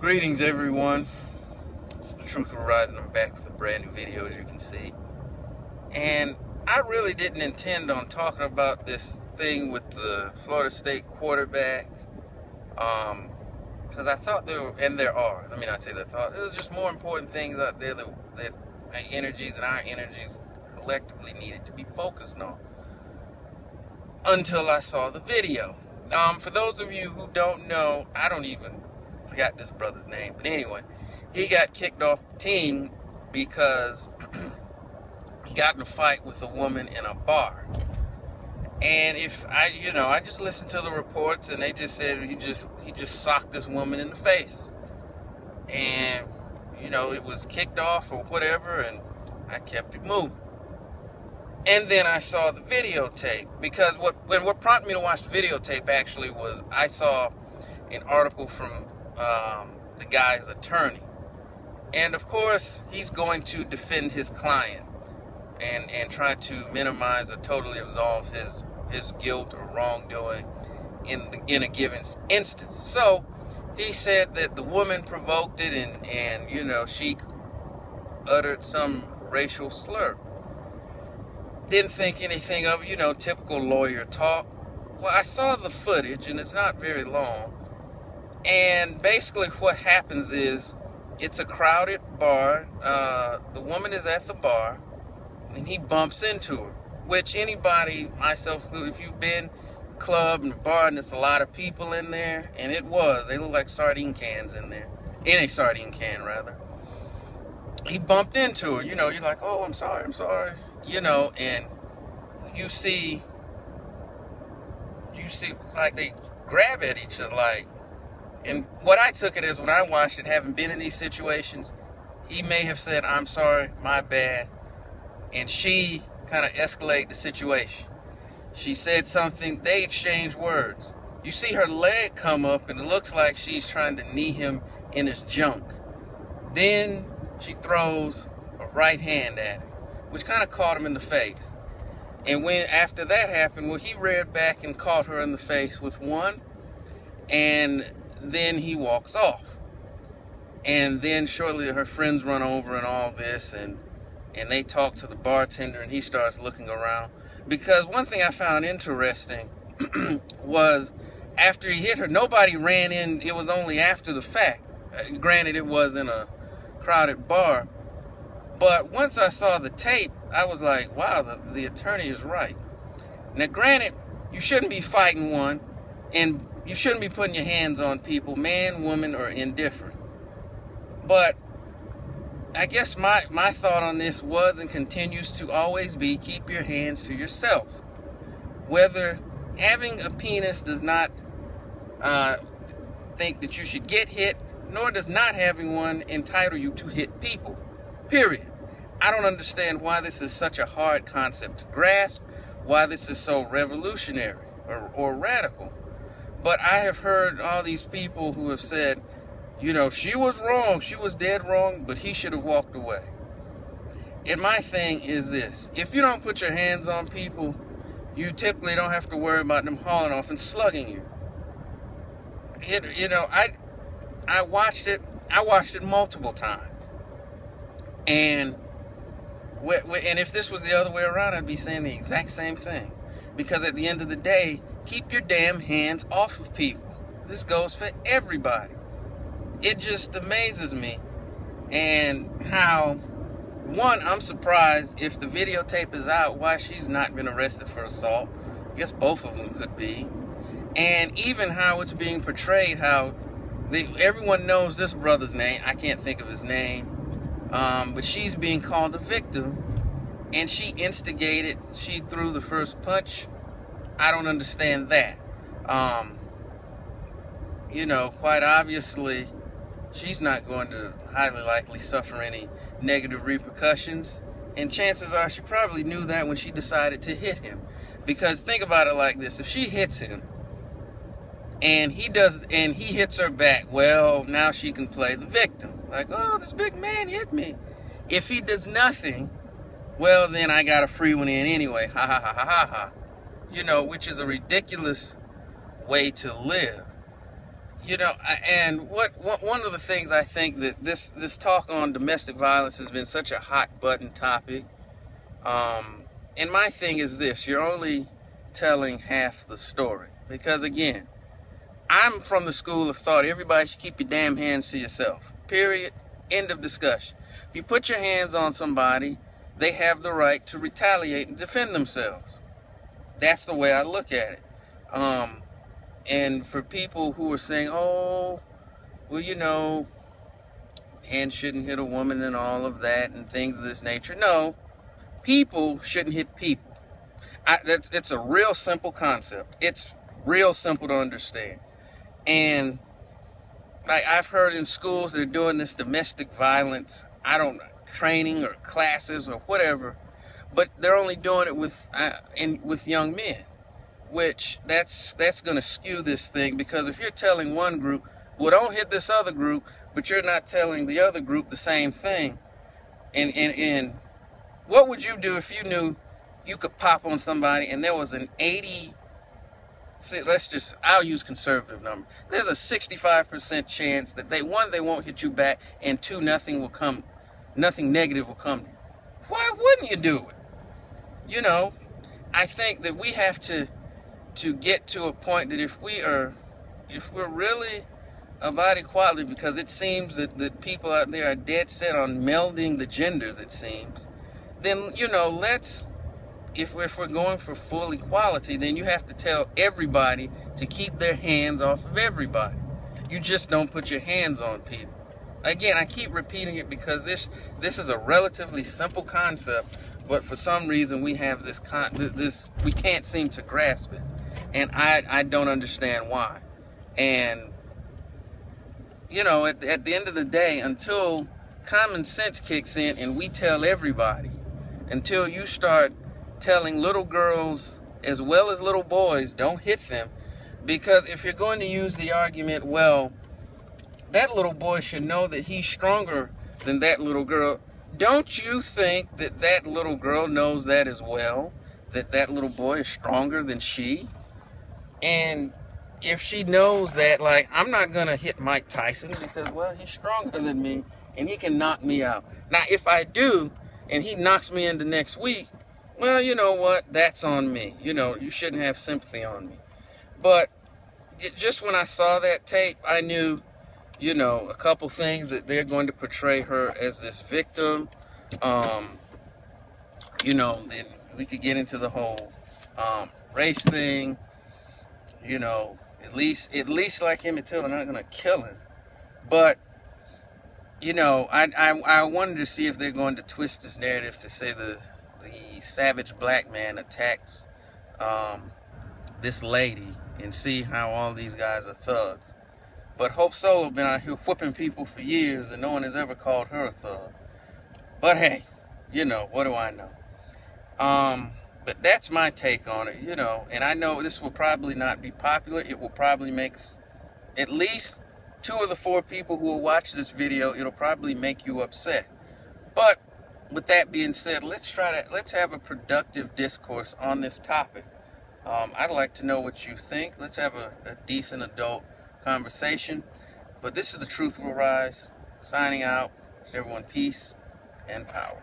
Greetings everyone, it's the Truth Will Rise and I'm back with a brand new video, as you can see. And I really didn't intend on talking about this thing with the Florida State quarterback, because I thought there were, and there are, let me not say that I thought, there's just more important things out there that my energies and our energies collectively needed to be focused on, until I saw the video. For those of you who don't know, I don't even forgot this brother's name, but anyway, he got kicked off the team because he got in a fight with a woman in a bar. And if I just listened to the reports, and they just said he just socked this woman in the face, and it was kicked off or whatever, and I kept it moving. And then I saw the videotape, because what prompted me to watch the videotape actually was I saw an article from the guy's attorney, and of course he's going to defend his client and try to minimize or totally absolve his guilt or wrongdoing in a given instance. So he said that the woman provoked it, and she uttered some racial slur. Didn't think anything of typical lawyer talk. Well, I saw the footage, and it's not very long. And basically what happens is, it's a crowded bar. The woman is at the bar, and he bumps into her. Which anybody, myself included, if you've been club and bar and there's a lot of people in there, and they look like sardine cans in there. In a sardine can, rather. He bumped into her. You're like, oh, I'm sorry. And you see like they grab at each other, like. And what I took it as, when I watched it, having been in these situations, he may have said, I'm sorry, my bad. And she kind of escalated the situation. She said something, they exchanged words. You see her leg come up, and it looks like she's trying to knee him in his junk. Then she throws a right hand at him, which kind of caught him in the face. And after that happened, he reared back and caught her in the face with one, and then he walks off. And then shortly her friends run over and all this, and they talk to the bartender, and he starts looking around. Because one thing I found interesting was, after he hit her, nobody ran in. It was only after the fact. Granted, it was in a crowded bar. But once I saw the tape, I was like, wow, the attorney is right. Now granted, you shouldn't be fighting one, and you shouldn't be putting your hands on people, man, woman, or indifferent. But I guess my thought on this was, and continues to always be, keep your hands to yourself. Whether having a penis does not think that you should get hit, nor does not having one entitle you to hit people. Period. I don't understand why this is such a hard concept to grasp, why this is so revolutionary or radical. But I have heard all these people who have said, she was wrong, she was dead wrong, but he should have walked away. And my thing is this: if you don't put your hands on people, you typically don't have to worry about them hauling off and slugging you. I watched it multiple times. And if this was the other way around, I'd be saying the exact same thing. Because at the end of the day, keep your damn hands off of people. This goes for everybody. It just amazes me. And how, one, I'm surprised, if the videotape is out, why she's not been arrested for assault. I guess both of them could be. And even how it's being portrayed, how everyone knows this brother's name. I can't think of his name. But she's being called a victim. And she instigated, she threw the first punch. I don't understand that. Quite obviously, she's not going to highly likely suffer any negative repercussions. And chances are she probably knew that when she decided to hit him. Because think about it like this: if she hits him, and he hits her back, well, now she can play the victim. Like, oh, this big man hit me. If he does nothing, well, then I got a free one in anyway. Ha ha ha ha ha ha. Which is a ridiculous way to live. You know, and one of the things I think that this talk on domestic violence has been such a hot button topic. And my thing is this: you're only telling half the story, because again, I'm from the school of thought everybody should keep your damn hands to yourself. Period. End of discussion. If you put your hands on somebody, they have the right to retaliate and defend themselves. That's the way I look at it. And for people who are saying, oh, well, you know, hands shouldn't hit a woman and all of that and things of this nature. No, people shouldn't hit people. It's a real simple concept. It's real simple to understand. And like I've heard in schools they're doing this domestic violence, I don't know, training or classes or whatever, but they're only doing it with young men, which that's going to skew this thing, because if you're telling one group, well, don't hit this other group, but you're not telling the other group the same thing, and what would you do if you knew you could pop on somebody and there was an 80, I'll use conservative number. There's a 65% chance that they won't hit you back, and two, nothing negative will come. Why wouldn't you do it? You know, I think that we have to get to a point that if we're really about equality, because it seems that people out there are dead set on melding the genders, it seems, then, you know, if we're going for full equality, then you have to tell everybody to keep their hands off of everybody. You just don't put your hands on people. Again, I keep repeating it because this is a relatively simple concept, but for some reason we have this we can't seem to grasp it, and I don't understand why. And you know, at the end of the day, until common sense kicks in and we tell everybody, until you start telling little girls as well as little boys, don't hit them, because if you're going to use the argument, well, that little boy should know that he's stronger than that little girl, don't you think that that little girl knows that as well, that that little boy is stronger than she? And if she knows that, like, I'm not gonna hit Mike Tyson because, well, he's stronger than me and he can knock me out. Now, if I do and he knocks me into next week, well, you know what? That's on me. You know, you shouldn't have sympathy on me. But just when I saw that tape, I knew, you know, a couple things, that they're going to portray her as this victim. You know, then we could get into the whole race thing. You know, at least like Emmett Till, they're not going to kill him. But, you know, I wanted to see if they're going to twist this narrative to say the savage black man attacks this lady, and see how all these guys are thugs. But Hope Solo been out here whipping people for years and no one has ever called her a thug. But hey, you know, what do I know? But that's my take on it, you know, and I know this will probably not be popular. It will probably make at least 2 of the 4 people who will watch this video, it'll probably make you upset. But with that being said, let's have a productive discourse on this topic. I'd like to know what you think. Let's have a decent adult conversation. But this is The Truth Will Rise. Signing out. Everyone, peace and power.